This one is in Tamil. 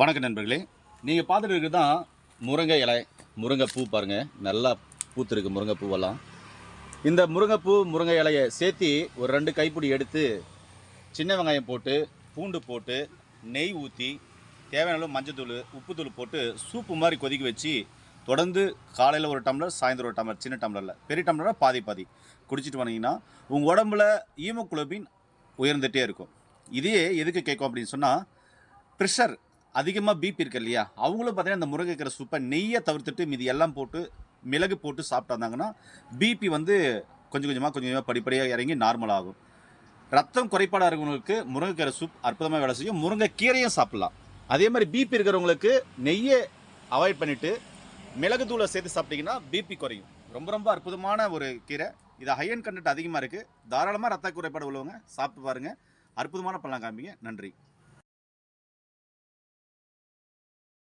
வணக்க நண்பர்களே, நீங்கள் பார்த்துட்டு இருக்கிறது தான் முருங்கை இலை, முருங்கை பூ பாருங்கள். நல்லா பூத்துருக்கு முருங்கை பூவெல்லாம். இந்த முருங்கைப்பூ முருங்கை இலையை சேர்த்து ஒரு 2 கைப்பிடி எடுத்து சின்ன வெங்காயம் போட்டு பூண்டு போட்டு நெய் ஊற்றி தேவையான அளவு மஞ்சத்தூள் உப்புத்தூள் போட்டு சூப்பு மாதிரி கொதிக்க வச்சு தொடர்ந்து காலையில் ஒரு டம்ளர், சாயந்தரம் ஒரு டம்ளர், சின்ன டம்ளரில், பெரிய டம்ளராக பாதி பாதி குடிச்சிட்டு வந்தீங்கன்னா உங்கள் உடம்புல ஹீமோகுளோபின் உயர்ந்துகிட்டே இருக்கும். இதையே எதுக்கு கேட்கும் அப்படின்னு சொன்னால், ப்ரெஷர் அதிகமாக பிபி இருக்கு இல்லையா, அவங்களும் பார்த்தீங்கன்னா இந்த முருங்கைக்கீரை சூப்பை நெய்யை தவிர்த்துட்டு மீதி எல்லாம் போட்டு மிளகு போட்டு சாப்பிட்டு வந்தாங்கன்னா பிபி வந்து கொஞ்சம் கொஞ்சமாக படிப்படியாக இறங்கி நார்மல் ஆகும். ரத்தம் குறைபாடாக இருக்கிறவங்களுக்கு முருங்கைக்கீரை சூப் அற்புதமாக வேலை செய்யும். முருங்கைக்கீரையும் சாப்பிட்லாம். அதே மாதிரி பிபி இருக்கிறவங்களுக்கு நெய்யை அவாய்ட் பண்ணிவிட்டு மிளகு தூளை சேர்த்து சாப்பிட்டிங்கன்னா பிபி குறையும். ரொம்ப ரொம்ப அற்புதமான ஒரு கீரை. இது அயர்ன் கண்டென்ட் அதிகமாக இருக்குது. தாராளமாக ரத்த குறைபாடு உள்ளவங்க சாப்பிட்டு பாருங்கள். அற்புதமான பலன் காமிங்க. நன்றி.